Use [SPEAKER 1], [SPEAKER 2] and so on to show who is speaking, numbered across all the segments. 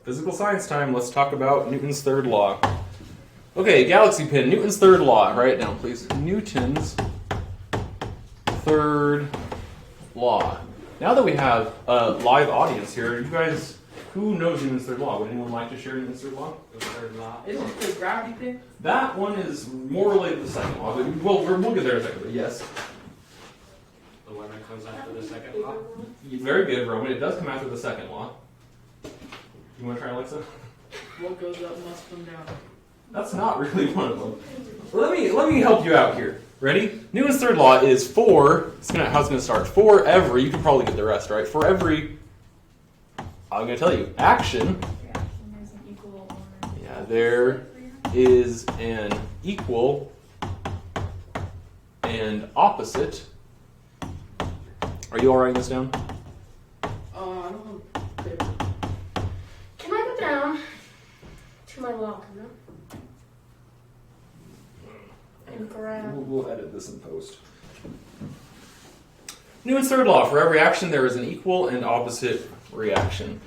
[SPEAKER 1] Physical science time. Let's talk about Newton's third law. Okay, galaxy pin. Newton's third law. Write it down, please. Newton's third law. Now that we have a live audience here, you guys, who knows Newton's third law? Would anyone like to share Newton's third law?
[SPEAKER 2] The third law. Isn't it the gravity thing?
[SPEAKER 1] That one is more related to the second law, but we'll get there in a second. But yes.
[SPEAKER 2] The one that comes after the second law?
[SPEAKER 1] Very good, Roman. It does come after the second law. You want to try, Alexa?
[SPEAKER 3] What goes up must come down.
[SPEAKER 1] That's not really one of them. Let me help you out here. Ready? Newton's third law is how it's going to start. For every, you can probably get the rest, right? For every, I'm going to tell you, action. Yeah, there is an equal and opposite. Are you all writing this down?
[SPEAKER 3] I don't have paper.
[SPEAKER 4] Can I go down to my locker, no? And grab.
[SPEAKER 1] We'll edit this in post. Newton's third law. For every action, there is an equal and opposite reaction.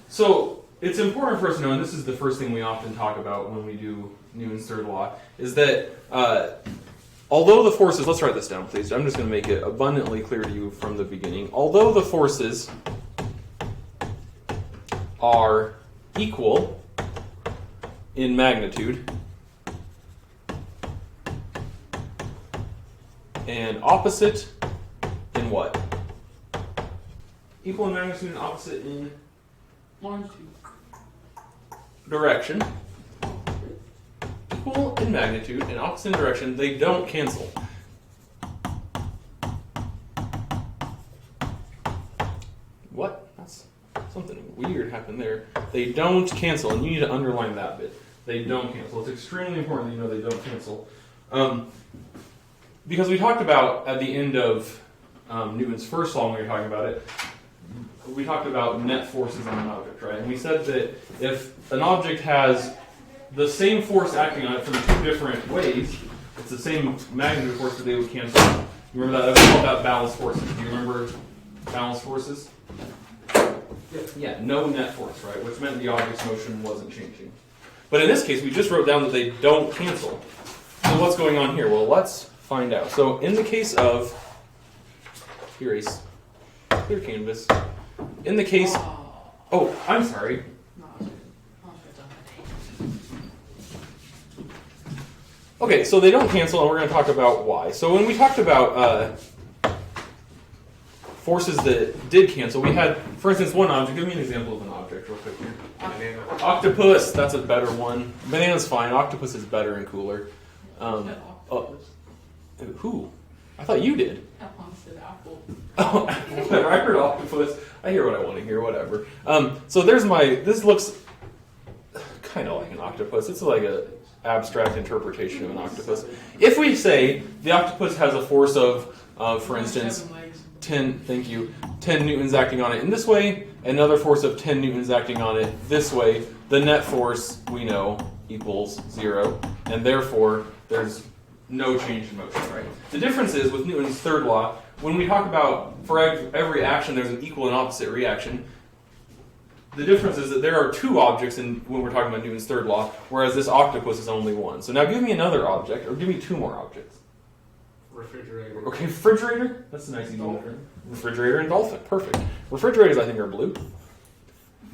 [SPEAKER 1] So it's important for us to know, and this is the first thing we often talk about when we do Newton's third law, is that although the forces, let's write this down, please. I'm just going to make it abundantly clear to you from the beginning. Although the forces are equal in magnitude and opposite in what? Equal in magnitude and opposite in direction. Equal in magnitude and opposite in direction, they don't cancel. What? That's something weird happened there. They don't cancel, and you need to underline that bit. They don't cancel. It's extremely important that you know they don't cancel. Because we talked about at the end of Newton's first law when we were talking about it, we talked about net forces on an object, right? And we said that if an object has the same force acting on it from two different ways, it's the same magnitude of force that they would cancel. You remember that? That's called that balanced forces. Do you remember balanced forces? Yeah, no net force, right? Which meant the object's motion wasn't changing. But in this case, we just wrote down that they don't cancel. So what's going on here? Well, let's find out. So in the case of, erase, clear canvas. In the case, oh, I'm sorry. Okay, so they don't cancel, and we're going to talk about why. So when we talked about forces that did cancel, we had, for instance, one object. Give me an example of an object real quick here.
[SPEAKER 2] Banana.
[SPEAKER 1] Octopus, that's a better one. Banana's fine. Octopus is better and cooler. Who? I thought you did.
[SPEAKER 3] I said apple.
[SPEAKER 1] Oh, I heard octopus. I hear what I want to hear, whatever. So there's this looks kind of like an octopus. It's like a abstract interpretation of an octopus. If we say the octopus has a force of, for instance, 10 newtons acting on it in this way, another force of 10 newtons acting on it this way, the net force, we know, equals 0, and therefore there's no change in motion, right? The difference is, with Newton's third law, when we talk about for every action there's an equal and opposite reaction, the difference is that there are two objects when we're talking about Newton's third law, whereas this octopus is only one. So now give me another object, or give me two more objects.
[SPEAKER 2] Refrigerator.
[SPEAKER 1] Okay, refrigerator. That's a nice easy one. Refrigerator and dolphin. Perfect. Refrigerators, I think, are blue.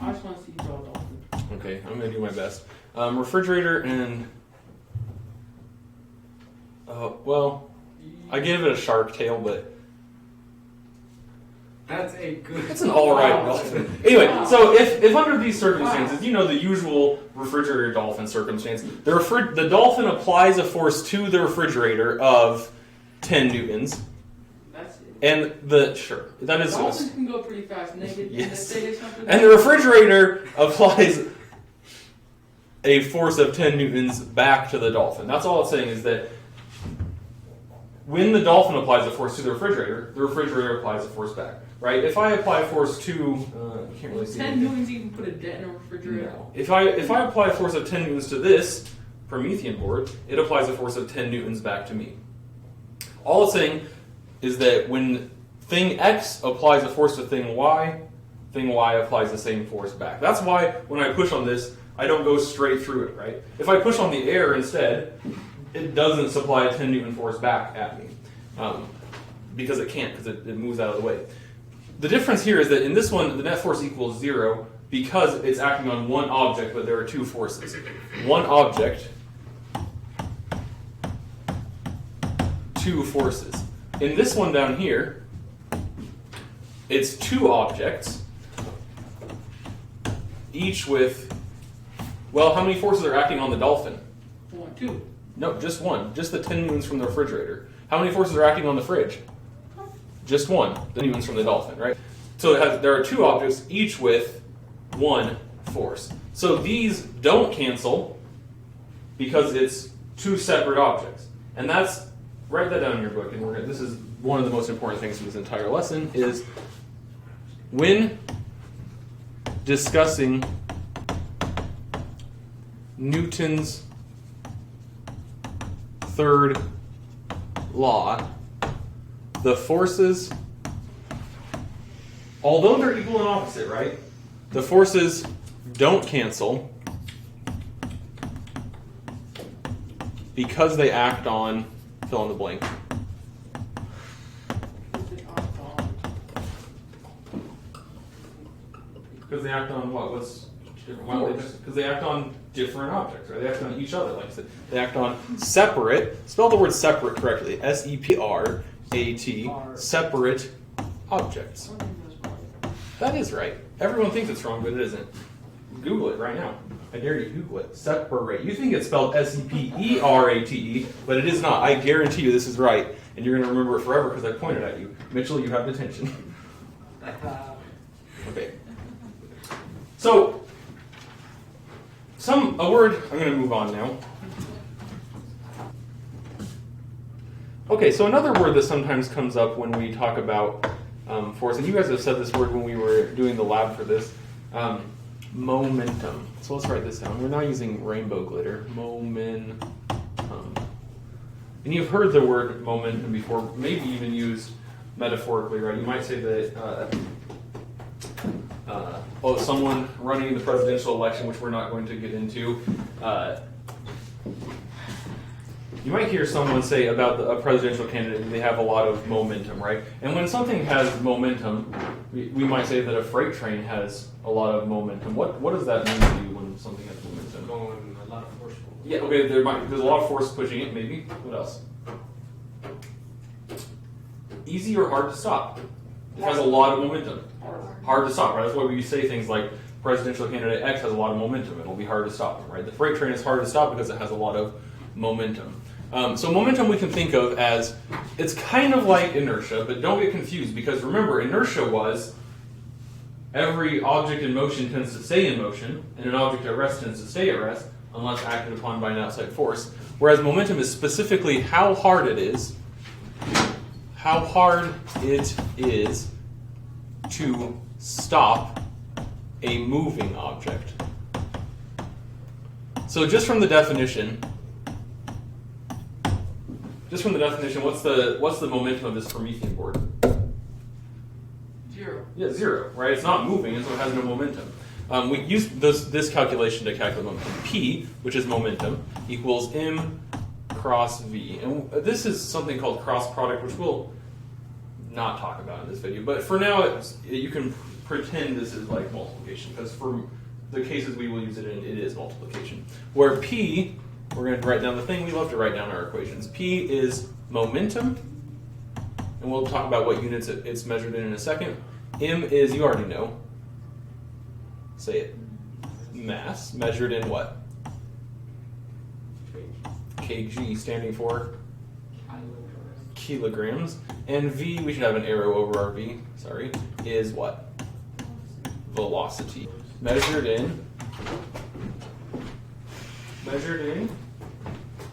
[SPEAKER 3] I just want to see you draw a dolphin.
[SPEAKER 1] Okay, I'm going to do my best. Refrigerator and... well, I gave it a shark tail, but...
[SPEAKER 2] That's a good.
[SPEAKER 1] It's an alright dolphin. Anyway, so if under these circumstances, you know the usual refrigerator dolphin circumstance, the dolphin applies a force to the refrigerator of 10 newtons.
[SPEAKER 3] That's it.
[SPEAKER 1] And that is
[SPEAKER 3] Dolphins can go pretty fast. Naked.
[SPEAKER 1] Yes.
[SPEAKER 3] And
[SPEAKER 1] the refrigerator applies a force of 10 newtons back to the dolphin. That's all it's saying, is that when the dolphin applies a force to the refrigerator applies a force back. Right? If I apply a force to, you can't really see
[SPEAKER 3] 10
[SPEAKER 1] anything.
[SPEAKER 3] newtons, you can put a dent in a refrigerator.
[SPEAKER 1] No. If I apply a force of 10 newtons to this Promethean board, it applies a force of 10 newtons back to me. All it's saying is that when thing X applies a force to thing Y, thing y applies the same force back. That's why when I push on this, I don't go straight through it, right? If I push on the air instead, it doesn't supply a 10 Newton force back at me. Because it can't, because it moves out of the way. The difference here is that in this one, the net force equals 0 because it's acting on one object, but there are two forces. One object, two forces. In this one down here, it's two objects, each with, well, how many forces are acting on the dolphin?
[SPEAKER 3] 1, 2.
[SPEAKER 1] No, just one. Just the 10 newtons from the refrigerator. How many forces are acting on the fridge? Just one. The newtons from the dolphin, right? So there are two objects, each with one force. So these don't cancel because it's two separate objects. And that's, write that down in your book. And this is one of the most important things in this entire lesson is when discussing Newton's third law, the forces, although they're equal and opposite, right? The forces don't cancel because they act on fill in the blank. Because they act on what? What's different? Because they act on different objects, right? They act on each other, like I said. They act on separate, spell the word separate correctly, S-E-P-R-A-T, separate objects. That is right. Everyone thinks it's wrong, but it isn't. Google it right now. I dare you, Google it. Separate. You think it's spelled S-E-P-E-R-A-T-E, but it is not. I guarantee you this is right, and you're going to remember it forever because I pointed at you. Mitchell, you have detention. Okay. So, a word, I'm going to move on now. Okay, so another word that sometimes comes up when we talk about force, and you guys have said this word when we were doing the lab for this, momentum. So let's write this down. We're not using rainbow glitter. Momentum. And you've heard the word momentum before, maybe even used metaphorically, right? You might say that someone running the presidential election, which we're not going to get into, you might hear someone say about a presidential candidate, they have a lot of momentum, right? And when something has momentum, we might say that a freight train has a lot of momentum. What does that mean to you when something has momentum?
[SPEAKER 2] Going a lot of force.
[SPEAKER 1] Yeah, okay, there's a lot of force pushing it, maybe. What else? Easy or hard to stop? It has a lot of momentum. Hard to stop, right? That's why we say things like presidential candidate X has a lot of momentum. It'll be hard to stop, right? The freight train is hard to stop because it has a lot of momentum. So momentum we can think of as, it's kind of like inertia, but don't get confused because remember, inertia was every object in motion tends to stay in motion, and an object at rest tends to stay at rest unless acted upon by an outside force. Whereas momentum is specifically how hard it is to stop a moving object. So just from the definition, what's the momentum of this Promethean board?
[SPEAKER 3] 0.
[SPEAKER 1] Yeah, 0, right? It's not moving, and so it has no momentum. We use this calculation to calculate momentum. P, which is momentum, equals m cross v. And this is something called cross product, which we'll not talk about in this video. But for now, you can pretend this is like multiplication, because for the cases we will use it in, it is multiplication. Where P, we're going to write down the thing we love to write down our equations. P is momentum, and we'll talk about what units it's measured in a second. M is, you already know, say it, mass, measured in what? kg, standing for kilograms. And V, we should have an arrow over our V, sorry, is what? Velocity. Measured in,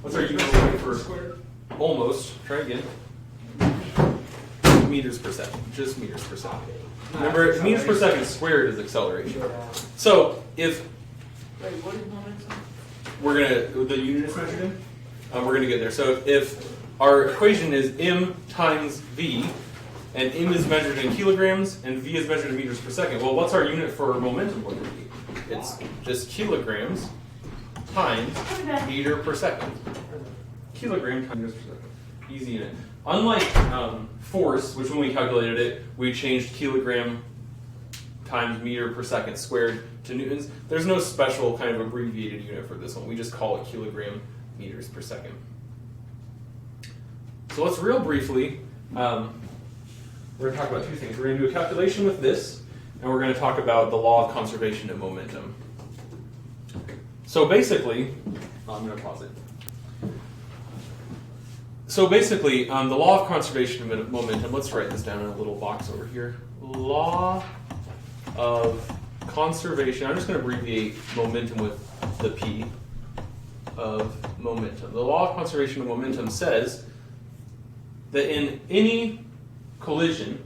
[SPEAKER 1] what's our unit for square? Almost, try again. Meters per second, just meters per second. Remember, meters per second squared is acceleration. So if
[SPEAKER 3] Wait, what is momentum?
[SPEAKER 1] the unit is measured in, we're gonna get there. So if our equation is m times v, and m is measured in kilograms, and v is measured in meters per second. Well, what's our unit for momentum going to be? It's just kilograms times meter per second. Kilogram times meters per second. Easy unit. Unlike force, which when we calculated it, we changed kilogram times meter per second squared to newtons, there's no special kind of abbreviated unit for this one. We just call it kilogram meters per second. So let's real briefly, we're going to talk about two things. We're going to do a calculation with this, and we're going to talk about the law of conservation of momentum. So basically, I'm going to pause it. So basically, the law of conservation of momentum, let's write this down in a little box over here. Law of conservation, I'm just going to abbreviate momentum with the P of momentum. The law of conservation of momentum says that in any collision,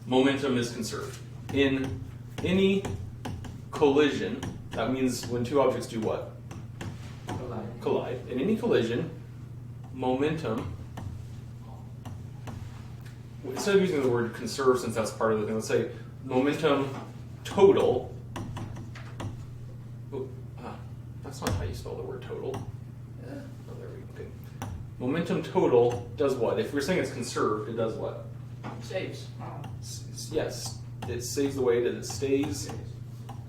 [SPEAKER 1] momentum is conserved. In any collision, that means when two objects do what? Collide. In any collision, momentum, instead of using the word conserve since that's part of the thing, let's say momentum total. That's not how you spell the word total. Oh, there we go. Okay. Momentum total does what? If we're saying it's conserved, it does what?
[SPEAKER 3] Saves.
[SPEAKER 1] Yes, it saves the way that it stays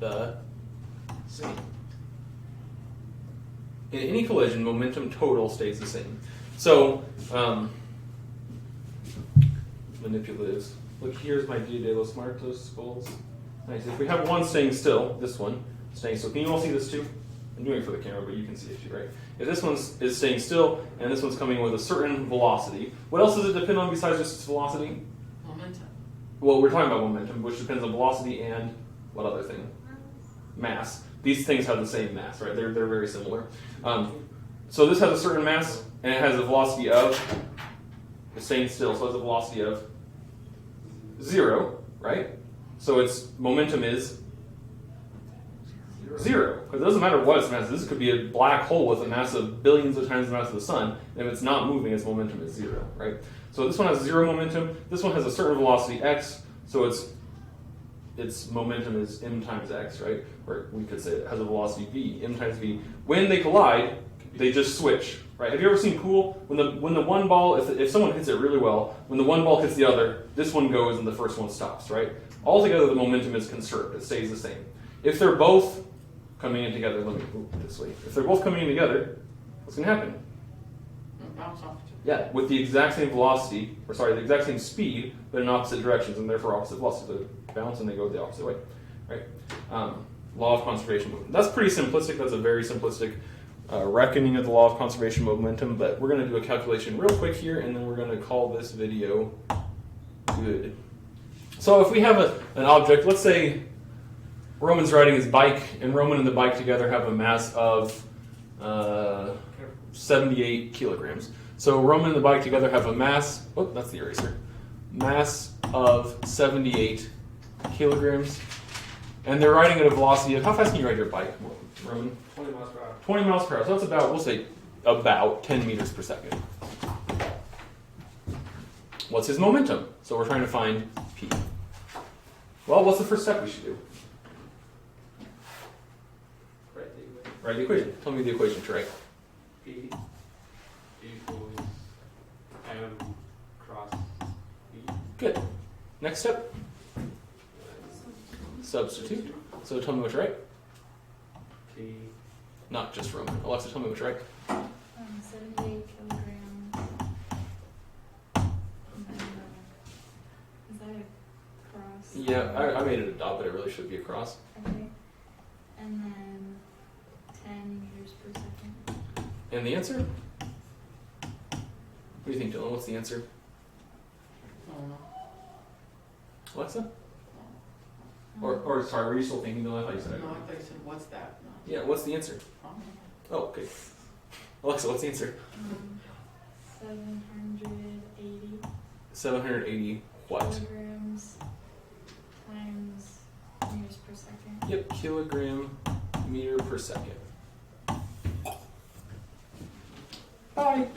[SPEAKER 1] the same. In any collision, momentum total stays the same. So, manipulatives. Look, here's my Dia de los Muertos goals. Nice. If we have one staying still, this one staying still. Can you all see this too? I'm doing it for the camera, but you can see it too, right? If this one is staying still, and this one's coming with a certain velocity, what else does it depend on besides just its velocity?
[SPEAKER 3] Momentum.
[SPEAKER 1] Well, we're talking about momentum, which depends on velocity and what other thing? Mass. These things have the same mass, right? They're very similar. So this has a certain mass, and it has a velocity of, it's staying still, so it has a velocity of 0, right? So its momentum is 0. Because it doesn't matter what its mass is. This could be a black hole with a mass of billions of times the mass of the sun. And if it's not moving, its momentum is 0, right? So this one has 0 momentum. This one has a certain velocity x, so its momentum is m times x, right? Or we could say it has a velocity v, m times v. When they collide, they just switch, right? Have you ever seen pool? When the one ball, if someone hits it really well, when the one ball hits the other, this one goes and the first one stops, right? Altogether, the momentum is conserved. It stays the same. If they're both coming in together, let me move this way. If they're both coming in together, what's going to happen?
[SPEAKER 3] Bounce off.
[SPEAKER 1] Yeah, with the exact same velocity, or sorry, the exact same speed, but in opposite directions, and therefore opposite velocity. So they bounce and they go the opposite way, right? Law of conservation movement. That's pretty simplistic. That's a very simplistic reckoning of the law of conservation momentum, but we're going to do a calculation real quick here, and then we're going to call this video good. So if we have an object, let's say Roman's riding his bike, and Roman and the bike together have a mass of 78 kilograms. So Roman and the bike together have a mass, oh, that's the eraser, mass of 78 kilograms. And they're riding at a velocity of, how fast can you ride your bike, Roman?
[SPEAKER 2] 20 miles per hour.
[SPEAKER 1] 20 miles per hour. So that's about, we'll say, about 10 meters per second. What's his momentum? So we're trying to find P. Well, what's the first step we should do? Write the equation. Tell me the equation to write.
[SPEAKER 2] P equals M cross B.
[SPEAKER 1] Good. Next step. Substitute. So tell me what to write.
[SPEAKER 2] P.
[SPEAKER 1] Not just Roman. Alexa, tell me what to write.
[SPEAKER 5] 78 kilograms. And then, is that a cross?
[SPEAKER 1] Yeah, I made it a dot, but it really should be a cross.
[SPEAKER 5] Okay. And then 10 meters per second.
[SPEAKER 1] And the answer? What do you think, Dylan? What's the answer? Alexa? Or sorry, were you still thinking, Dylan? I thought you said it.
[SPEAKER 3] No, I thought you said, what's that? No.
[SPEAKER 1] Yeah, what's the answer? Oh, okay. Alexa, what's the answer?
[SPEAKER 5] 780
[SPEAKER 1] 780 what?
[SPEAKER 5] kilograms times meters per second.
[SPEAKER 1] Yep, kilogram meter per second. Bye.